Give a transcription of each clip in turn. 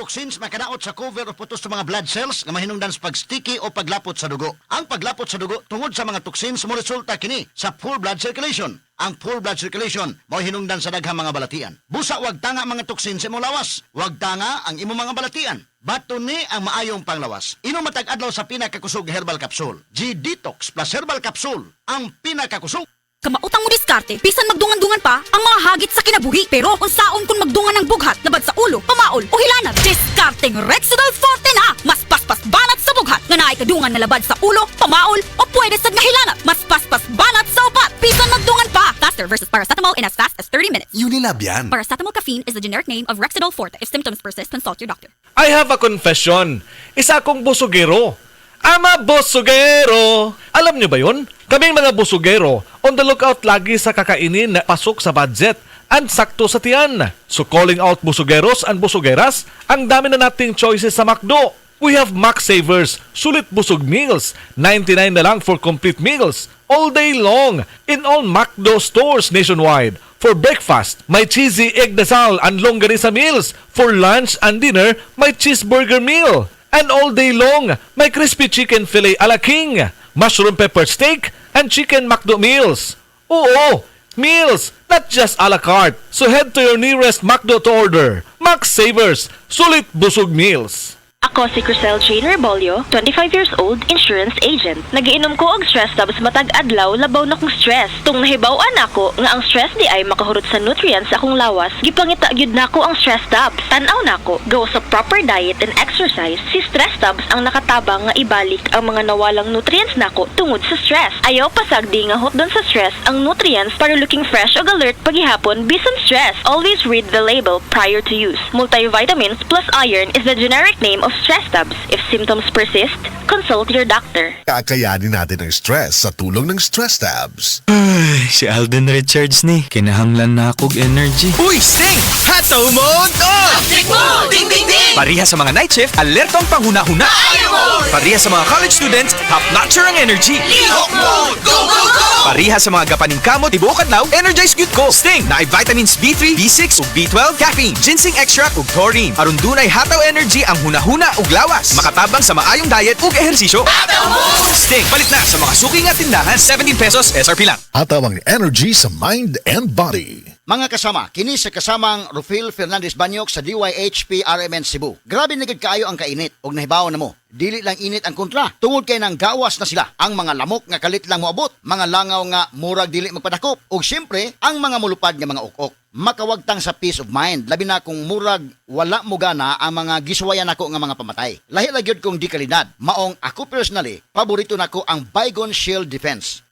Toxins makadaot sa cover o putos sa mga blood cells nga mahinungdan sa pagsticky o paglapot sa dugo. Ang paglapot sa dugo tungod sa mga toxins mo resulta kini sa poor blood circulation. Ang poor blood circulation mao hinungdan sa daghang mga balatian. Busa wag tanga mga toxins sa imong lawas. Wag tanga ang imong mga balatian. Bato ni ang maayong panglawas. Inom matag adlaw sa pinakakusog herbal capsule. G-Detox plus herbal capsule ang pinakakusog. Kamautang mo diskarte, bisan magdungan-dungan pa ang mga hagit sa kinabuhi. Pero unsaon kung magdungan ng bughat, labad sa ulo, pamaol o hilanat, diskarteng Rexidol Forte na! Mas paspas banat sa bughat, nga naay kadungan na labad sa ulo, pamaol o pwede sad nga hilanat. Mas paspas banat sa upat, bisan magdungan pa! Faster versus paracetamol in as fast as 30 minutes. Unilab yan. Paracetamol caffeine is the generic name of Rexidol Forte. If symptoms persist, consult your doctor. I have a confession. Isa akong busugero. Ama busugero! Alam niyo ba yun? Kaming mga busugero, on the lookout lagi sa kakainin na pasok sa budget and sakto sa tiyan. So calling out busugeros and busugeras, ang dami na nating choices sa McDo. We have Mac Savers, sulit busog meals, 99 na lang for complete meals, all day long, in all McDo stores nationwide. For breakfast, may cheesy egg dasal and longganisa meals. For lunch and dinner, may cheeseburger meal. And all day long, may crispy chicken fillet a la king, mushroom pepper steak, and chicken McDo meals. Oo, meals, not just a la carte. So head to your nearest McDo to order. Max Savers, sulit busog meals. Ako si Crisel Jane Rebolio, 25 years old, insurance agent. Nagiinom ko og stress tabs matag adlaw labaw na kong stress. Tung nahibaw-an ako nga ang stress di ay makahurot sa nutrients sa akong lawas, gipangita gyud nako ang stress tabs. Tan-aw nako, go sa proper diet and exercise, si stress tabs ang nakatabang nga ibalik ang mga nawalang nutrients nako tungod sa stress. Ayaw pasagdi nga hot don sa stress ang nutrients para looking fresh ug alert paghihapon bisan stress. Always read the label prior to use. Multivitamins plus iron is the generic name of stress tabs. If symptoms persist, consult your doctor. Kakayanin natin ang stress sa tulong ng Stress Tabs. Ay, si Alden Richards ni. Kinahanglan na akong energy. Uy, Sting! Hataw mode on! Update mo! Ding, ding, ding! Pariha sa mga night shift, alertong panghuna-huna. Fire mode! Pariha sa mga college students, top-notcher ang energy. Lihok mode! Go, go, go! Pariha sa mga gapaning kamot, tibuok adlaw, energize good ko. Sting na ay vitamins B3, B6 ug B12, caffeine, ginseng extract ug taurine. Aron dunay hataw energy ang hunahuna ug lawas. Makatabang sa maayong diet ug ehersisyo. Hataw mode! Sting palit na sa mga suking at tindahan, 17 pesos SRP lang. Hataw ang energy sa mind and body. Mga kasama, kini sa kasamang Rufil Fernandez Banyok sa DYHP RMN Cebu. Grabe na gid kaayo ang kainit og nahibaw na mo. Dili lang init ang kontra. Tungod kay nang gawas na sila. Ang mga lamok nga kalit lang moabot, mga langaw nga murag dili magpadakop, ug syempre ang mga mulupad nga mga ukok. Makawagtang sa peace of mind, labi na kung murag wala mo gana ang mga giswayan nako nga mga pamatay. Lahi lang gyud kong di kalidad. Maong ako personally, paborito nako ang Baygon Shield Defense.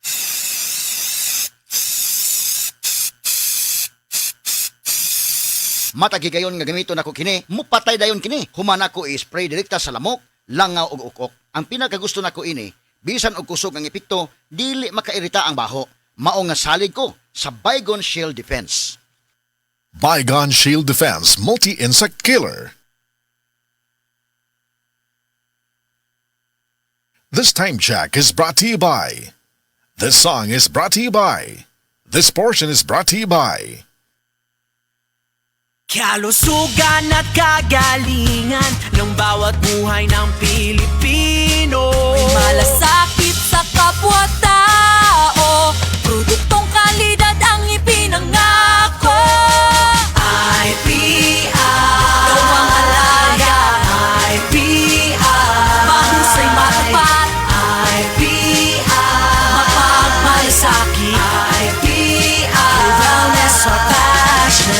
Matagigayon nga gamito nako kini, mupatay dayon kini. Humana ko i-spray direkta sa lamok, langaw ug ukok. Ang pinakagusto nako ini, bisan og kusog ang epekto, dili makairita ang baho. Mao nga salig ko sa Baygon Shield Defense. Baygon Shield Defense Multi-Insect Killer. This time check is brought to you by. This song is brought to you by. This portion is brought to you by. Kalusugan at kagalingan ng bawat buhay ng Pilipino. May malasakit sa kapwa-tao, produktong kalidad ang ipinangako. IPI, Ikaw ang alaga. IPI, Mahusay matapat, IPI, mapagmalasakit. IPI, Wellness or passion.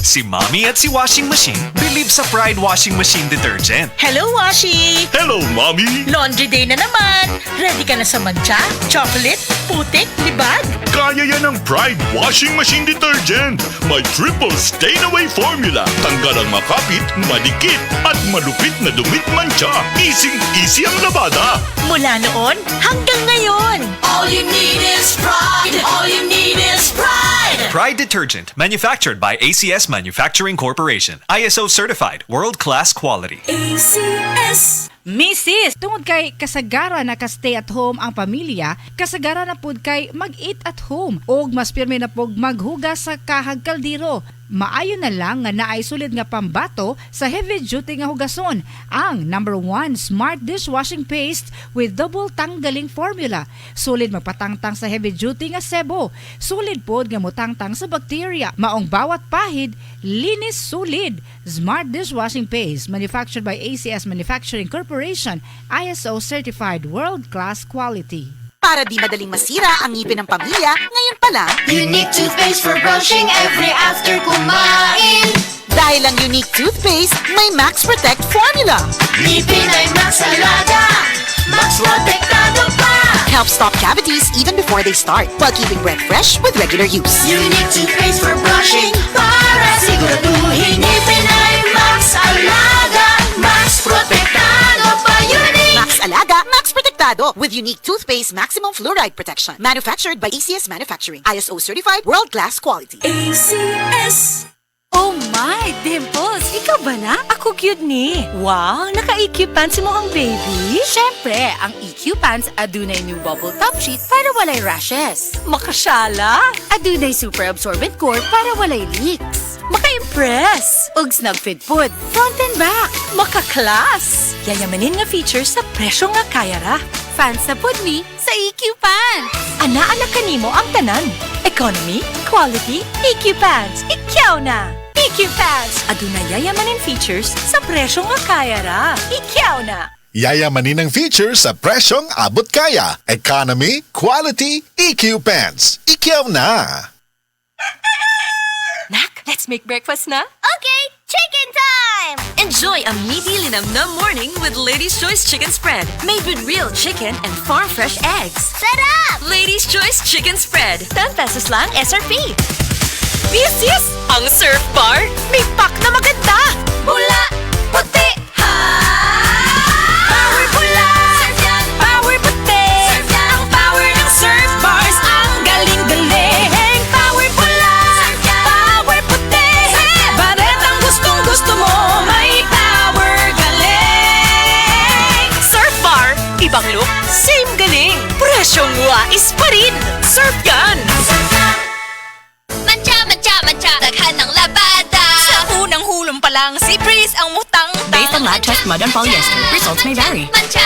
Si Mommy at si Washing Machine believe sa Pride Washing Machine Detergent. Hello, Washi! Hello, Mommy! Laundry day na naman! Ready ka na sa mancha, chocolate, putik, libag? Kaya yan ang Pride Washing Machine Detergent. May triple stain-away formula. Tanggal ang makapit, madikit, at malupit na dumit mancha. Easy ang labada. Mula noon hanggang ngayon. All you need is pride. All you need is pride. Pride Detergent, manufactured by ACS Manufacturing Corporation. ISO certified, world-class quality. ACS. Mrs. Tungod kay kasagara na ka-stay at home ang pamilya, kasagara na pud kay mag-eat at home. Og mas pirmi na pog maghugas sa kahag kaldero. Maayo na lang nga naay sulid nga pambato sa heavy duty nga hugason ang number 1 Smart Dishwashing Paste with double tanggaling formula. Sulid magpatangtang sa heavy duty nga sebo. Sulid pod nga mutangtang sa bakterya. Maong bawat pahid, linis sulid. Smart Dishwashing Paste manufactured by ACS Manufacturing Corporation, ISO certified world-class quality. Para di madaling masira ang ngipin ng pamilya, ngayon pa lang, Unique toothpaste for brushing every after kumain. dahil ang Unique Toothpaste may Max Protect formula. Ngipin ay Max Alaga, Max Protektado pa. Helps stop cavities even before they start, while keeping breath fresh with regular use. Unique toothpaste for brushing para siguraduhin ngipin ay Max Alaga, Max Protektado pa. Unique! Max Alaga, Max Protectado with Unique Toothpaste Maximum Fluoride Protection. Manufactured by ACS Manufacturing, ISO certified world-class quality. ACS. Oh my, Dimples! Ikaw ba na? Ako cute ni. Wow, naka-EQ pants mo ang baby? Siyempre, ang EQ Pants adunay new bubble top sheet para walay rashes. Makasyala? Adunay super absorbent core para walay leaks. Maka-impress? Ug snug fit food, front and back. Maka-class? Yayamanin nga features sa presyo nga kaya ra. Fans sa pod ni sa EQ Pants. Ana-ana kanimo ang tanan. Economy, quality, EQ Pants. Ikaw na! EQ Pants! Aduna yayamanin features sa presyo nga kaya ra. Ikaw na! Yayamanin ang features sa presyong abot kaya. Economy, quality, EQ Pants. Ikaw na! Nak, let's make breakfast na. Okay, chicken time! Enjoy a meaty linamnam morning with Lady's Choice Chicken Spread. Made with real chicken and farm-fresh eggs. Sarap! Ladies' Choice Chicken Spread. 10 pesos lang SRP. This ang surf bar. May pack na maganda. Bula, puti, ha! Power pula. Surf yan! Power puti. Surf yan! Ang power ng surf bars. Ang galing-galing. Power pula. Surf yan! Power puti. Baretang gustong-gusto mo. May power galing. Surf bar. Ibang look. Same galing. Presyong wais pa rin. Surf yan. Surf yan! Mancha, mancha, mancha! Daghan ng labada! Sa unang hulong pa lang, si Breeze ang mutang. Based on lab test mud and polyester, results may vary. Mancha!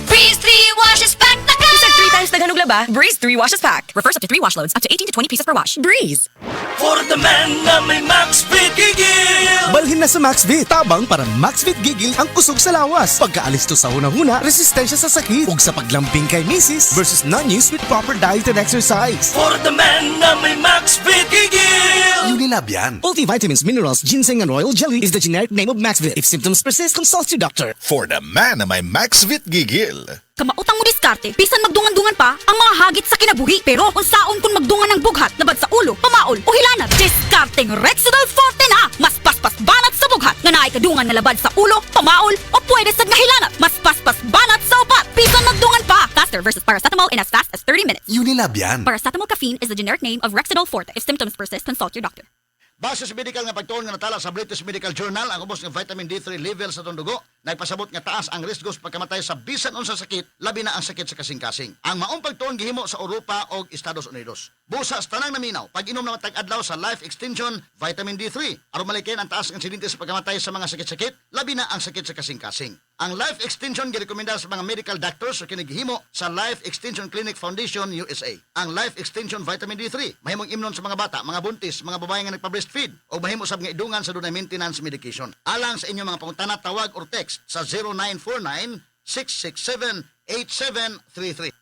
Breeze 3 washes pack na ka! Isang 3 times daghan og laba, Breeze 3 washes pack. Refers up to 3 wash loads, up to 18 to 20 pieces per wash. Breeze. For the man na may Max Fit Gigil. Balhin na sa Maxvit. Tabang para Maxvit Gigil ang kusog sa lawas. Pagkaalis to sa hunahuna, resistensya sa sakit. Ug sa paglambing kay misis versus non-use with proper diet and exercise. For the man na may Max Fit Gigil. Unilab yan. Multivitamins, minerals, ginseng, and royal jelly is the generic name of Maxvit. If symptoms persist, consult your doctor. For the man na may Maxvit Gigil. Kamautang mo diskarte, bisan magdungan-dungan pa ang mga hagit sa kinabuhi. Pero unsaon kung magdungan ng bughat, labad sa ulo, pamaol o hilanat, diskarteng Rexidol Forte na! Mas paspas banat sa bughat, nga naay kadungan na labad sa ulo, pamaol o pwede sad nga hilanat. Mas paspas banat sa upat, bisan magdungan pa! Faster versus paracetamol in as fast as 30 minutes. Unilab yan. Paracetamol caffeine is the generic name of Rexidol Forte. If symptoms persist, consult your doctor. Base sa medical nga pagtuon nga natala sa British Medical Journal, ang ubos ng vitamin D3 level sa itong dugo, nagpasabot nga taas ang risko sa pagkamatay sa bisan unsa sakit, labi na ang sakit sa kasing-kasing. Ang maong pagtuon gihimo sa Europa o Estados Unidos. Busa sa tanang naminaw, pag-inom na matag-adlaw sa Life Extension Vitamin D3, aron malikin ang taas ng insidente sa pagkamatay sa mga sakit-sakit, labi na ang sakit sa kasing-kasing. Ang Life Extension girekomenda sa mga medical doctors sa kinigihimo sa Life Extension Clinic Foundation USA. Ang Life Extension Vitamin D3 mahimong imnon sa mga bata, mga buntis, mga babae nga nagpa-breastfeed o mahimo sab nga idungan sa dunay maintenance medication. Alang sa inyong mga pangutana, tawag or text sa 0949 667 8733.